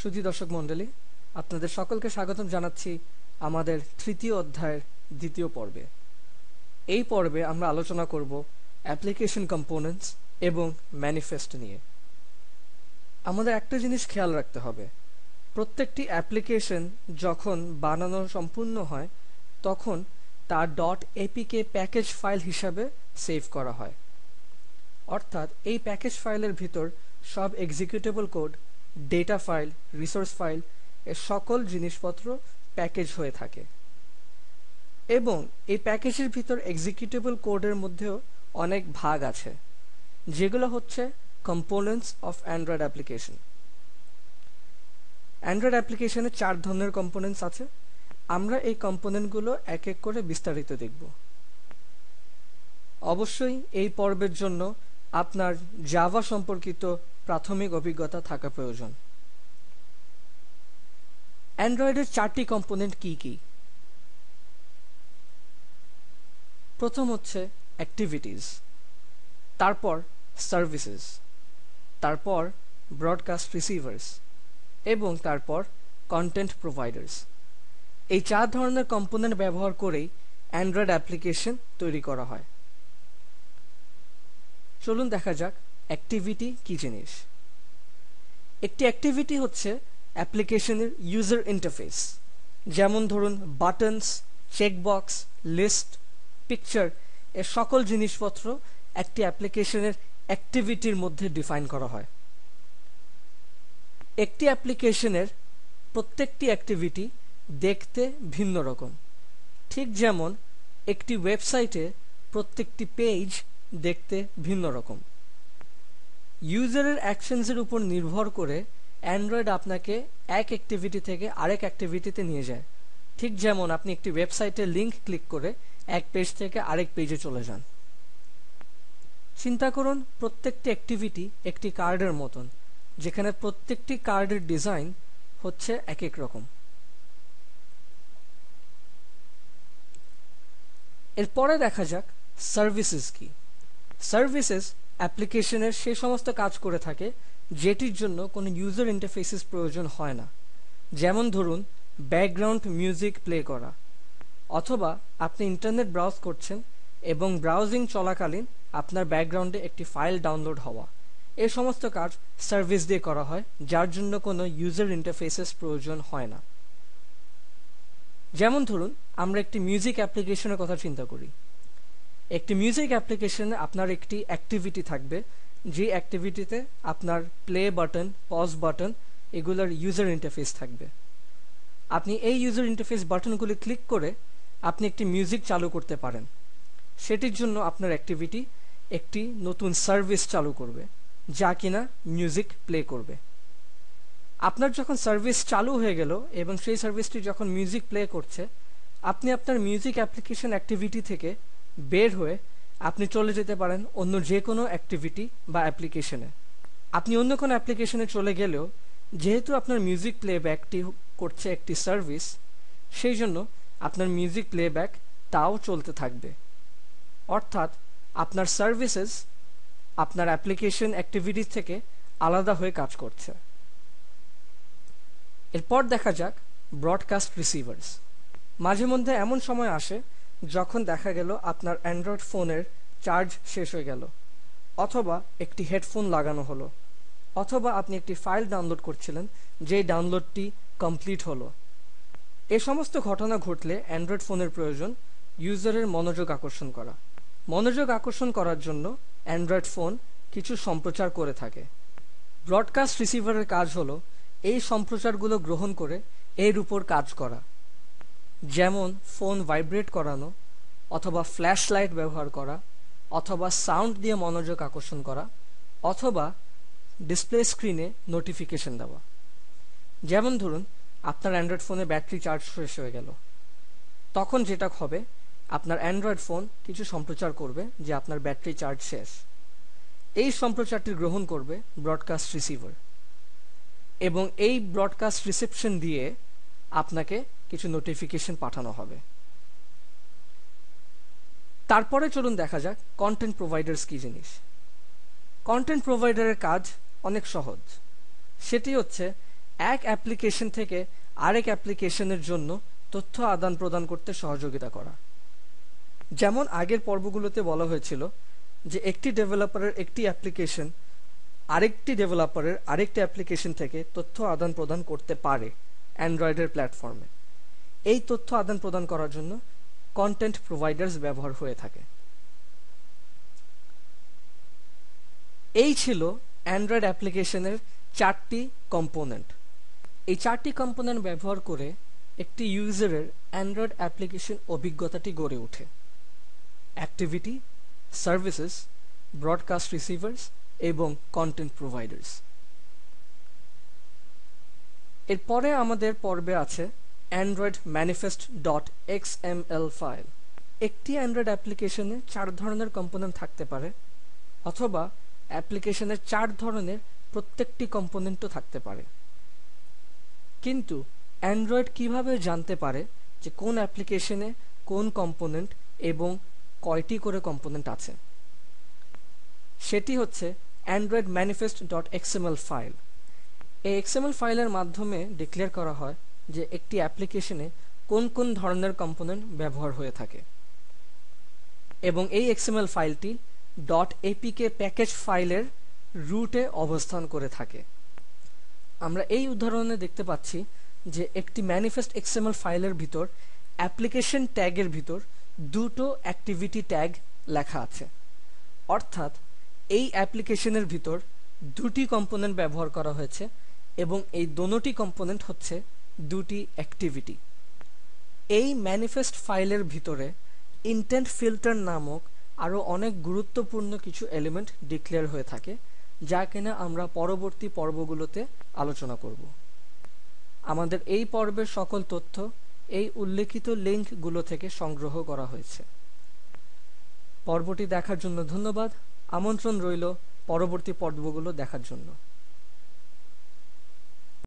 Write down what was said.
সুধী দর্শক মণ্ডলী, আপনাদের সকলকে স্বাগতম জানাচ্ছি আমাদের তৃতীয় অধ্যায়ের দ্বিতীয় পর্বে। এই পর্বে আমরা আলোচনা করব অ্যাপ্লিকেশন কম্পোনেন্টস এবং ম্যানিফেস্ট নিয়ে। আমাদের একটা জিনিস খেয়াল রাখতে হবে, প্রত্যেকটি অ্যাপ্লিকেশন যখন বানানো সম্পূর্ণ হয় তখন তার .apk প্যাকেজ ফাইল হিসাবে সেভ করা হয়। অর্থাৎ এই প্যাকেজ ফাইলের ভিতর সব executable code, data file, resource file এর সকল জিনিসপত্র প্যাকেজ হয়ে থাকে। এবং এই প্যাকেজের ভিতর এক্সিকিউটেবল কোডের মধ্যেও অনেক ভাগ আছে, যেগুলো হচ্ছে components of Android application. Android অ্যাপ্লিকেশনে 4 ধরনের কম্পোনেন্টস আছে। আমরা এই কম্পোনেন্টগুলো এক এক করে বিস্তারিত দেখব। অবশ্যই এই পর্বের জন্য আপনার জাভা সম্পর্কিত প্রাথমিক অভিজ্ঞতা থাকা প্রয়োজন। অ্যান্ড্রয়েডের 4টি কম্পোনেন্ট কি কি? প্রথম হচ্ছে অ্যাক্টিভিটিস, তারপর সার্ভিসেস, তারপর ব্রডকাস্ট রিসিভার্স এবং তারপর কন্টেন্ট প্রোভাইডার্স। এই 4 ধরনের কম্পোনেন্ট ব্যবহার করেই অ্যান্ড্রয়েড অ্যাপ্লিকেশন তৈরি করা হয়। চলুন দেখা যাক অ্যাক্টিভিটি কি জিনিস। একটি অ্যাক্টিভিটি হচ্ছে অ্যাপ্লিকেশনের ইউজার ইন্টারফেস, যেমন ধরুন বাটনস, চেকবক্স, লিস্ট, পিকচার এর সকল জিনিসপত্র একটি অ্যাপ্লিকেশনের অ্যাক্টিভিটির মধ্যে ডিফাইন করা হয়। একটি অ্যাপ্লিকেশনের প্রত্যেকটি অ্যাক্টিভিটি দেখতে ভিন্ন রকম, ঠিক যেমন একটি ওয়েবসাইটে প্রত্যেকটি পেজ দেখতে ভিন্ন রকম। ইউজারের অ্যাকশনসের উপর নির্ভর করে অ্যান্ড্রয়েড আপনাকে এক অ্যাক্টিভিটি থেকে আরেক অ্যাক্টিভিটিতে নিয়ে যায়, ঠিক যেমন আপনি একটি ওয়েবসাইটে লিংক ক্লিক করে এক পেজ থেকে আরেক পেজে চলে যান। চিন্তা করুন, প্রত্যেকটি অ্যাক্টিভিটি একটি কার্ডের মতন, যেখানে প্রত্যেকটি কার্ডের ডিজাইন হচ্ছে এক এক রকম। এরপরে দেখা যাক সার্ভিসেস কি। সার্ভিসেস অ্যাপ্লিকেশনের সেই সমস্ত কাজ করে থাকে যেটির জন্য কোনো ইউজার ইন্টারফেসেস প্রয়োজন হয় না। যেমন ধরুন ব্যাকগ্রাউন্ড মিউজিক প্লে করা, অথবা আপনি ইন্টারনেট ব্রাউজ করছেন এবং ব্রাউজিং চলাকালীন আপনার ব্যাকগ্রাউন্ডে একটি ফাইল ডাউনলোড হওয়া। এই সমস্ত কাজ সার্ভিস দিয়ে করা হয়, যার জন্য কোনো ইউজার ইন্টারফেসেস প্রয়োজন হয় না। যেমন ধরুন আমরা একটি মিউজিক অ্যাপ্লিকেশনের কথা চিন্তা করি। একটি মিউজিক অ্যাপ্লিকেশনে আপনার একটি অ্যাক্টিভিটি থাকবে, যে অ্যাক্টিভিটিতে আপনার প্লে বাটন, পজ বাটন এগুলোর ইউজার ইন্টারফেস থাকবে। আপনি এই ইউজার ইন্টারফেস বাটনগুলি ক্লিক করে আপনি একটি মিউজিক চালু করতে পারেন। সেটির জন্য আপনার অ্যাক্টিভিটি একটি নতুন সার্ভিস চালু করবে, যা কিনা মিউজিক প্লে করবে। আপনার যখন সার্ভিস চালু হয়ে গেল এবং সেই সার্ভিসটি যখন মিউজিক প্লে করছে, আপনি আপনার মিউজিক অ্যাপ্লিকেশন অ্যাক্টিভিটি থেকে বের হয়ে আপনি চলে যেতে পারেন অন্য যে কোনো অ্যাক্টিভিটি বা অ্যাপ্লিকেশনে। আপনি অন্য কোনো অ্যাপ্লিকেশনে চলে গেলেও যেহেতু আপনার মিউজিক প্লেব্যাকটি করছে একটি সার্ভিস, সেই জন্য আপনার মিউজিক প্লেব্যাক তাও চলতে থাকবে। অর্থাৎ আপনার সার্ভিসেস আপনার অ্যাপ্লিকেশন অ্যাক্টিভিটিস থেকে আলাদা হয়ে কাজ করছে। এরপর দেখা যাক ব্রডকাস্ট রিসিভার্স। মাঝে মধ্যে এমন সময় আসে যখন দেখা গেল আপনার অ্যান্ড্রয়েড ফোনের চার্জ শেষ হয়ে গেল, অথবা একটি হেডফোন লাগানো হলো, অথবা আপনি একটি ফাইল ডাউনলোড করছিলেন, যে ডাউনলোডটি কমপ্লিট হলো। এ সমস্ত ঘটনা ঘটলে অ্যান্ড্রয়েড ফোনের প্রয়োজন ইউজারের মনোযোগ আকর্ষণ করা। মনোযোগ আকর্ষণ করার জন্য অ্যান্ড্রয়েড ফোন কিছু সম্প্রচার করে থাকে। ব্রডকাস্ট রিসিভারের কাজ হলো এই সম্প্রচারগুলো গ্রহণ করে এর উপর কাজ করা, যেমন ফোন ভাইব্রেট করানো, অথবা ফ্ল্যাশ লাইট ব্যবহার করা, অথবা সাউন্ড দিয়ে মনোযোগ আকর্ষণ করা, অথবা ডিসপ্লে স্ক্রিনে নোটিফিকেশন দেওয়া। যেমন ধরুন আপনার অ্যান্ড্রয়েড ফোনে ব্যাটারি চার্জ শেষ হয়ে গেল, তখন যেটা হবে আপনার অ্যান্ড্রয়েড ফোন কিছু সম্প্রচার করবে যে আপনার ব্যাটারি চার্জ শেষ। এই সম্প্রচারটি গ্রহণ করবে ব্রডকাস্ট রিসিভার, এবং এই ব্রডকাস্ট রিসেপশন দিয়ে আপনাকে কিছু নোটিফিকেশন পাঠানো হবে। তারপরে চলুন দেখা যাক কন্টেন্ট প্রোভাইডার্স কি জিনিস। কন্টেন্ট প্রোভাইডারের কাজ অনেক সহজ। সেটি হচ্ছে এক অ্যাপ্লিকেশন থেকে আরেক অ্যাপ্লিকেশনের জন্য তথ্য আদান প্রদান করতে সহযোগিতা করা। যেমন আগের পর্বগুলোতে বলা হয়েছিল যে একটি ডেভেলপারের একটি অ্যাপ্লিকেশন আরেকটি ডেভেলপারের আরেকটি অ্যাপ্লিকেশন থেকে তথ্য আদান প্রদান করতে পারে অ্যান্ড্রয়েডের প্ল্যাটফর্মে। এই তথ্য আদান প্রদান করার জন্য কন্টেন্ট প্রোভাইডার্স ব্যবহার হয়ে থাকে। এই ছিল অ্যান্ড্রয়েড অ্যাপ্লিকেশনের 4টি কম্পোনেন্ট। এই 4টি কম্পোনেন্ট ব্যবহার করে একটি ইউজারের অ্যান্ড্রয়েড অ্যাপ্লিকেশন অভিজ্ঞতাটি গড়ে ওঠে: অ্যাক্টিভিটি, সার্ভিসেস, ব্রডকাস্ট রিসিভার্স এবং কন্টেন্ট প্রোভাইডার্স। এরপরে আমাদের পর্বে আছে Android manifest dot XML file. একটি অ্যান্ড্রয়েড অ্যাপ্লিকেশনে 4 ধরনের কম্পোনেন্ট থাকতে পারে, অথবা অ্যাপ্লিকেশনের 4 ধরনের প্রত্যেকটি কম্পোনেন্টও থাকতে পারে। কিন্তু অ্যান্ড্রয়েড কিভাবে জানতে পারে যে কোন অ্যাপ্লিকেশনে কোন কম্পোনেন্ট এবং কয়টি করে কম্পোনেন্ট আছে? সেটি হচ্ছে Android manifest dot XML file. এই এক্সএমএল ফাইলের মাধ্যমে ডিক্লেয়ার করা হয় যে একটি অ্যাপ্লিকেশনে কোন কোন ধরনের কম্পোনেন্ট ব্যবহার হয়ে থাকে, এবং এই এক্সএমএল ফাইলটি .apk প্যাকেজ ফাইলের রুটে অবস্থান করে থাকে। আমরা এই উদাহরণে দেখতে পাচ্ছি যে একটি ম্যানিফেস্ট এক্সএমএল ফাইলের ভিতর অ্যাপ্লিকেশন ট্যাগের ভিতর 2টো অ্যাক্টিভিটি ট্যাগ লেখা আছে, অর্থাৎ এই অ্যাপ্লিকেশনের ভিতর 2টি কম্পোনেন্ট ব্যবহার করা হয়েছে এবং এই দোনোটি কম্পোনেন্ট হচ্ছে 2টি অ্যাক্টিভিটি। এই ম্যানিফেস্ট ফাইলের ভিতরে ইন্টেন্ট ফিল্টার নামক আরো অনেক গুরুত্বপূর্ণ কিছু এলিমেন্ট ডিক্লেয়ার হয়ে থাকে, যা কিনা আমরা পরবর্তী পর্বগুলোতে আলোচনা করব। আমাদের এই পর্বের সকল তথ্য এই উল্লেখিত লিঙ্কগুলো থেকে সংগ্রহ করা হয়েছে। পর্বটি দেখার জন্য ধন্যবাদ। আমন্ত্রণ রইল পরবর্তী পর্বগুলো দেখার জন্য।